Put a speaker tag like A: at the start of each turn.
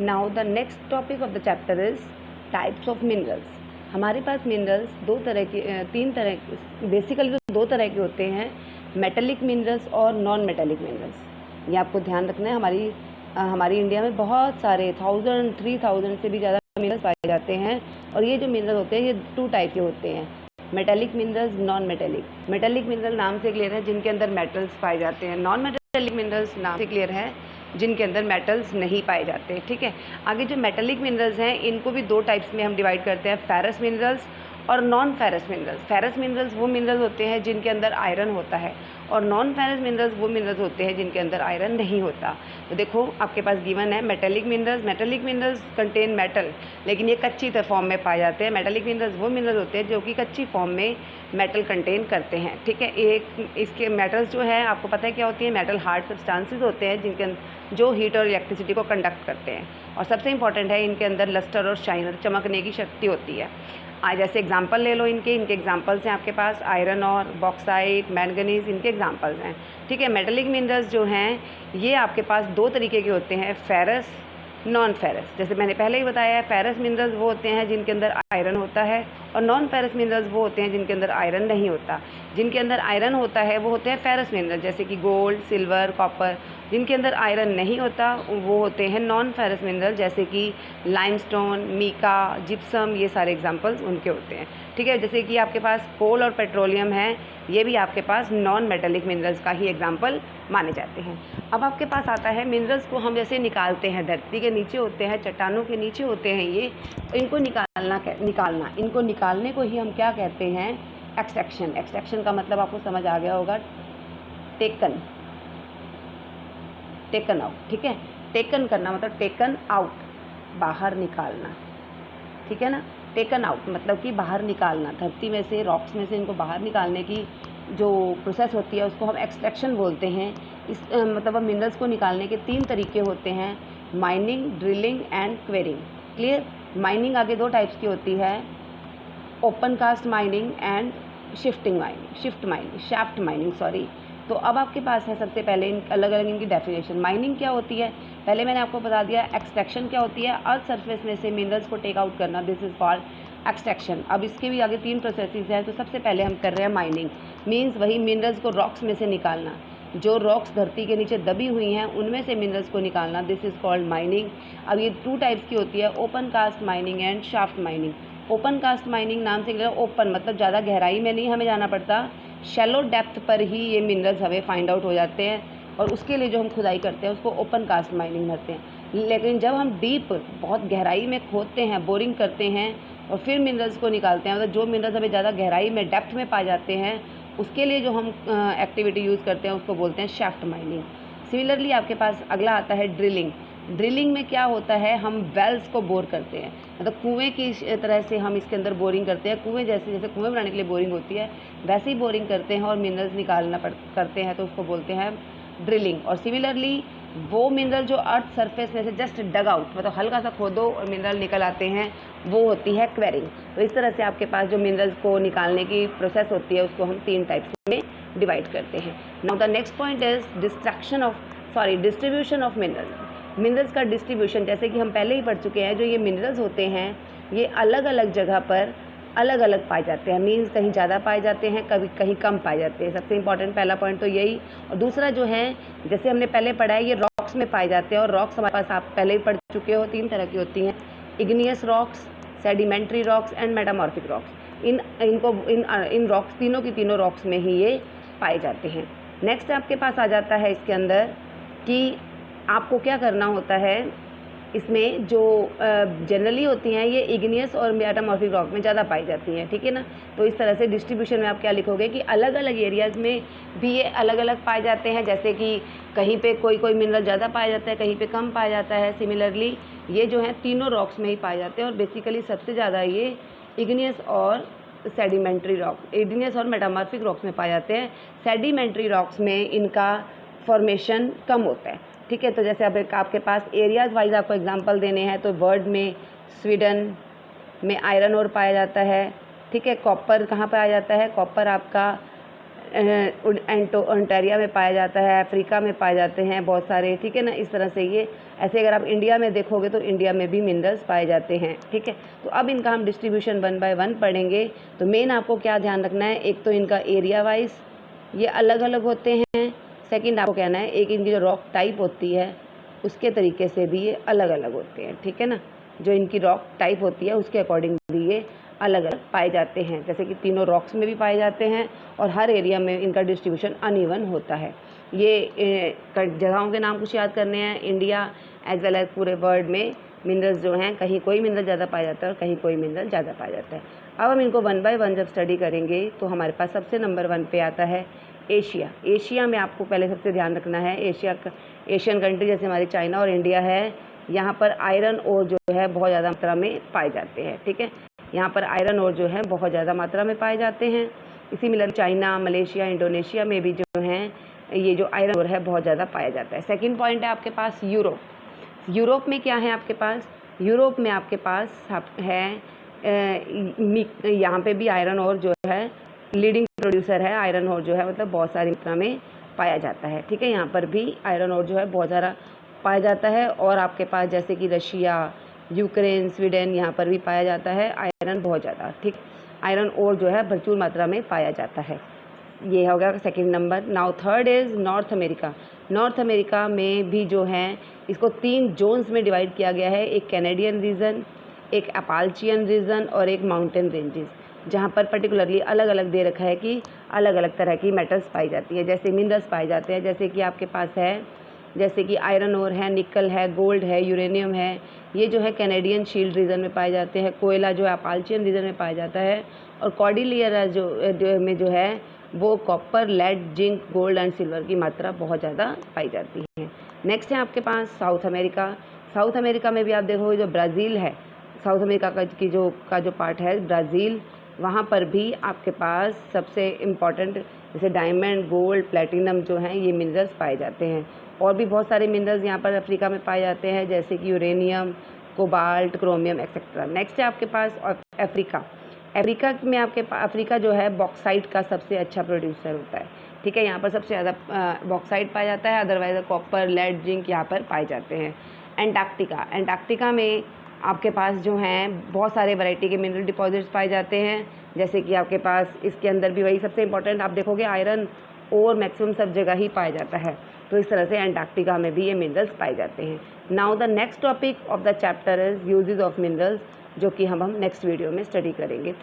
A: Now the next topic of the chapter is types of minerals. हमारे पास minerals तीन तरह के, बेसिकली तो दो तरह के होते हैं, मेटेलिक मिनरल्स और नॉन मेटेलिक मिनरल्स। ये आपको ध्यान रखना है। हमारी इंडिया में बहुत सारे 1000-3000 से भी ज़्यादा मिनरल्स पाए जाते हैं, और ये जो मिनरल होते हैं ये 2 टाइप के होते हैं, metallic minerals, non metallic. Metallic mineral नाम से क्लियर है जिनके अंदर मेटल्स पाए जाते हैं, नॉन मेटेलिक मिनरल्स नाम से क्लियर है जिनके अंदर मेटल्स नहीं पाए जाते। ठीक है, आगे जो मेटेलिक मिनरल्स हैं इनको भी 2 टाइप्स में हम डिवाइड करते हैं, फेरस मिनरल्स और non ferrous minerals. Ferrous minerals वो मिनरल्स होते हैं जिनके अंदर आयरन होता है, और नॉन फेरस मिनरल्स वो मिनरल्स होते हैं जिनके अंदर आयरन नहीं होता। तो देखो आपके पास गिवन है metallic minerals. Metallic minerals contain metal, लेकिन ये कच्ची फॉर्म में पाए जाते हैं। मेटेलिक मिनरल्स वो मिनरल्स होते हैं जो कि कच्ची फॉर्म में मेटल कंटेन करते हैं। ठीक है, एक इसके मेटल्स जो है आपको पता है क्या होती है, मेटल हार्ड सब्सटेंसेस होते हैं जिनके जो हीट और इलेक्ट्रिसिटी को कंडक्ट करते हैं, और सबसे इंपॉर्टेंट है इनके अंदर लस्टर और शाइन और चमकने की शक्ति होती है। आज जैसे एग्जांपल ले लो, इनके एग्जांपल्स हैं आपके पास, आयरन और बॉक्साइट, मैंगनीज, इनके एग्जांपल्स हैं। ठीक है, मेटेलिक मिनरल्स जो हैं ये आपके पास 2 तरीके के होते हैं, फेरस, नॉन फेरस। जैसे मैंने पहले ही बताया है, फेरस मिनरल्स वो होते हैं जिनके अंदर आयरन होता है, और नॉन फेरस मिनरल्स वो होते हैं जिनके अंदर आयरन नहीं होता। जिनके अंदर आयरन होता है वो होते हैं फेरस मिनरल, जैसे कि गोल्ड, सिल्वर, कॉपर। जिनके अंदर आयरन नहीं होता वो होते हैं नॉन फेरस मिनरल, जैसे कि लाइमस्टोन, मीका, जिप्सम, ये सारे एग्जांपल्स उनके होते हैं। ठीक है, जैसे कि आपके पास कोल और पेट्रोलियम है, ये भी आपके पास नॉन मेटेलिक मिनरल्स का ही एग्जांपल माने जाते हैं। अब आपके पास आता है मिनरल्स को हम जैसे निकालते हैं, धरती के नीचे होते हैं, चट्टानों के नीचे होते हैं ये, तो इनको निकालना इनको निकालने को ही हम क्या कहते हैं, एक्सट्रैक्शन। एक्सट्रैक्शन का मतलब आपको समझ आ गया होगा, टेकन आउट। ठीक है, टेकन करना मतलब टेकन आउट, बाहर निकालना। ठीक है ना, टेकन आउट मतलब कि बाहर निकालना, धरती में से, रॉक्स में से इनको बाहर निकालने की जो प्रोसेस होती है उसको हम एक्सट्रैक्शन बोलते हैं। मतलब अब मिनरल्स को निकालने के 3 तरीके होते हैं, mining, drilling and quarrying. Clear. Mining आगे 2 टाइप्स की होती है, open cast mining and shaft mining sorry. तो अब आपके पास है सबसे पहले अलग अलग इनकी डेफिनेशन। माइनिंग क्या होती है, पहले मैंने आपको बता दिया। एक्सट्रैक्शन क्या होती है, अर्थ सरफेस में से मिनरल्स को टेक आउट करना, दिस इज कॉल्ड एक्सट्रैक्शन। अब इसके भी आगे 3 प्रोसेसेस हैं। तो सबसे पहले हम कर रहे हैं माइनिंग, मीन्स वही मिनरल्स को रॉक्स में से निकालना, जो रॉक्स धरती के नीचे दबी हुई हैं उनमें से मिनरल्स को निकालना, दिस इज कॉल्ड माइनिंग। अब ये 2 टाइप्स की होती है, open cast mining and shaft mining. Open cast mining नाम से ओपन मतलब ज़्यादा गहराई में नहीं हमें जाना पड़ता, शैलो डेप्थ पर ही ये मिनरल्स हमें फाइंड आउट हो जाते हैं, और उसके लिए जो हम खुदाई करते हैं उसको ओपन कास्ट माइनिंग करते हैं। लेकिन जब हम डीप बहुत गहराई में खोदते हैं, बोरिंग करते हैं और फिर मिनरल्स को निकालते हैं, मतलब जो मिनरल्स हमें ज़्यादा गहराई में डेप्थ में पाए जाते हैं, उसके लिए जो हम एक्टिविटी यूज़ करते हैं उसको बोलते हैं शाफ्ट माइनिंग। सिमिलरली आपके पास अगला आता है ड्रिलिंग। ड्रिलिंग में क्या होता है, हम वेल्स को बोर करते हैं, मतलब कुएं की तरह से हम इसके अंदर बोरिंग करते हैं। कुएं जैसे कुएं बनाने के लिए बोरिंग होती है वैसे ही बोरिंग करते हैं और मिनरल्स करते हैं, तो उसको बोलते हैं ड्रिलिंग। और सिमिलरली वो मिनरल जो अर्थ सरफेस में से जस्ट डग आउट, मतलब हल्का सा खोदो और मिनरल निकल आते हैं, वो होती है क्वेरिंग। तो इस तरह से आपके पास जो मिनरल्स को निकालने की प्रोसेस होती है उसको हम 3 टाइप्स में डिवाइड करते हैं। Now the next point is distribution of minerals. Minerals का डिस्ट्रीब्यूशन, जैसे कि हम पहले ही पढ़ चुके हैं, जो ये मिनरल्स होते हैं ये अलग अलग जगह पर अलग अलग पाए जाते हैं, मीन्स कहीं ज़्यादा पाए जाते हैं, कभी कहीं कम पाए जाते हैं। सबसे इंपॉर्टेंट पहला पॉइंट तो यही। और दूसरा जो है, जैसे हमने पहले पढ़ा है, ये रॉक्स में पाए जाते हैं, और रॉक्स हमारे पास आप पहले ही पढ़ चुके हो, 3 तरह की होती हैं, igneous rocks, sedimentary rocks and metamorphic rocks. In rocks तीनों रॉक्स में ही ये पाए जाते हैं। नेक्स्ट आपके पास आ जाता है इसके अंदर कि आपको क्या करना होता है, इसमें जो जनरली होती हैं ये इग्नियस और मेटामॉर्फिक रॉक में ज़्यादा पाई जाती हैं। ठीक है ना, तो इस तरह से डिस्ट्रीब्यूशन में आप क्या लिखोगे कि अलग अलग एरियाज़ में भी ये अलग अलग पाए जाते हैं, जैसे कि कहीं पे कोई मिनरल ज़्यादा पाया जाता है, कहीं पे कम पाया जाता है। सिमिलरली ये जो है तीनों रॉक्स में ही पाए जाते हैं, और बेसिकली सबसे ज़्यादा ये इग्नियस और सेडिमेंट्री रॉक, इग्नियस और मेटामॉर्फिक रॉक्स में पाए जाते हैं। सेडिमेंट्री रॉक्स में इनका फॉर्मेशन कम होता है। ठीक है, तो जैसे अब आपके पास एरियाज़ वाइज आपको एग्जांपल देने हैं, तो वर्ल्ड में स्वीडन में आयरन और पाया जाता है। ठीक है, कॉपर कहाँ पाया जाता है, कॉपर आपका ओंटारियो में पाया जाता है, अफ्रीका में पाए जाते हैं बहुत सारे। ठीक है ना, इस तरह से ये ऐसे अगर आप इंडिया में देखोगे तो इंडिया में भी मिनरल्स पाए जाते हैं, ठीक है। तो अब इनका हम डिस्ट्रीब्यूशन 1 बाय 1 पढ़ेंगे। तो मेन आपको क्या ध्यान रखना है, एक तो इनका एरिया वाइज ये अलग अलग होते हैं। सेकंड आपको कहना है एक इनकी जो रॉक टाइप होती है उसके तरीके से भी ये अलग अलग होते हैं, ठीक है ना। जो इनकी रॉक टाइप होती है उसके अकॉर्डिंग भी ये अलग अलग पाए जाते हैं, जैसे कि तीनों रॉक्स में भी पाए जाते हैं और हर एरिया में इनका डिस्ट्रीब्यूशन अनइवन होता है। ये जगहों के नाम कुछ याद करने हैं। इंडिया एज वेल एज पूरे वर्ल्ड में मिनरल्स जो हैं, कहीं कोई मिनरल ज़्यादा पाया जाता है और कहीं कोई मिनरल ज़्यादा पाया जाता है। अब हम इनको 1 बाय 1 जब स्टडी करेंगे तो हमारे पास सबसे नंबर 1 पे आता है एशिया। एशिया में आपको पहले सबसे ध्यान रखना है, एशियन कंट्री जैसे हमारी चाइना और इंडिया है, यहाँ पर आयरन ओर जो है बहुत ज़्यादा मात्रा में पाए जाते हैं, ठीक है। यहाँ पर आयरन ओर जो है बहुत ज़्यादा मात्रा में पाए जाते हैं। इसी मिलर चाइना, मलेशिया, इंडोनेशिया में भी जो हैं ये जो आयरन ओर है बहुत ज़्यादा पाया जाता है। सेकंड पॉइंट है आपके पास यूरोप। यूरोप में क्या है आपके पास, यूरोप में आपके पास है यहाँ पे भी आयरन ओर जो है लीडिंग प्रोड्यूसर है। आयरन ओर जो है मतलब बहुत सारी मात्रा में पाया जाता है, ठीक है। यहाँ पर भी आयरन ओर जो है बहुत ज़्यादा पाया जाता है। और आपके पास जैसे कि रशिया, यूक्रेन, स्वीडन, यहाँ पर भी पाया जाता है आयरन बहुत ज़्यादा, ठीक। आयरन ओर जो है भरपूर मात्रा में पाया जाता है। ये हो गया second number. Now third is north America. North America में भी जो है इसको 3 जोन्स में डिवाइड किया गया है, एक कैनेडियन रीजन, एक अपाल्चियन रीजन और एक माउंटेन रेंजेस, जहाँ पर पर्टिकुलरली अलग अलग दे रखा है कि अलग अलग तरह की मेटल्स पाई जाती है, जैसे मिनरल्स पाए जाते हैं। जैसे कि आपके पास है जैसे कि आयरन ओर है, निकल है, गोल्ड है, यूरेनियम है, ये जो है कैनेडियन शील्ड रीजन में पाए जाते हैं। कोयला जो है अपाल्चियन रीजन में पाया जाता है। और कॉर्डिलियरा में जो है वो copper, lead, zinc, gold and silver की मात्रा बहुत ज़्यादा पाई जाती है। नेक्स्ट है आपके पास साउथ अमेरिका। साउथ अमेरिका में भी आप देखोगे जो ब्राज़ील है, साउथ अमेरिका का जो पार्ट है ब्राज़ील, वहाँ पर भी आपके पास सबसे इम्पॉर्टेंट जैसे डायमंड, गोल्ड, प्लेटिनम जो हैं ये मिनरल्स पाए जाते हैं। और भी बहुत सारे मिनरल्स यहाँ पर अफ्रीका में पाए जाते हैं, जैसे कि uranium, cobalt, chromium etcetera. Next है आपके पास अफ्रीका। अफ्रीका जो है बॉक्साइट का सबसे अच्छा प्रोड्यूसर होता है, ठीक है। यहाँ पर सबसे ज़्यादा बॉक्साइट पाया जाता है, अदरवाइज कॉपर, लेड, जिंक यहाँ पर पाए जाते हैं। एंटार्क्टिका में आपके पास जो हैं बहुत सारे वैरायटी के मिनरल डिपॉजिट्स पाए जाते हैं, जैसे कि आपके पास इसके अंदर भी वही सबसे इंपॉर्टेंट आप देखोगे आयरन और मैक्सिमम सब जगह ही पाया जाता है। तो इस तरह से एंटार्क्टिका में भी ये मिनरल्स पाए जाते हैं। Now the next topic of the chapter is uses of minerals, जो कि हम नेक्स्ट वीडियो में स्टडी करेंगे।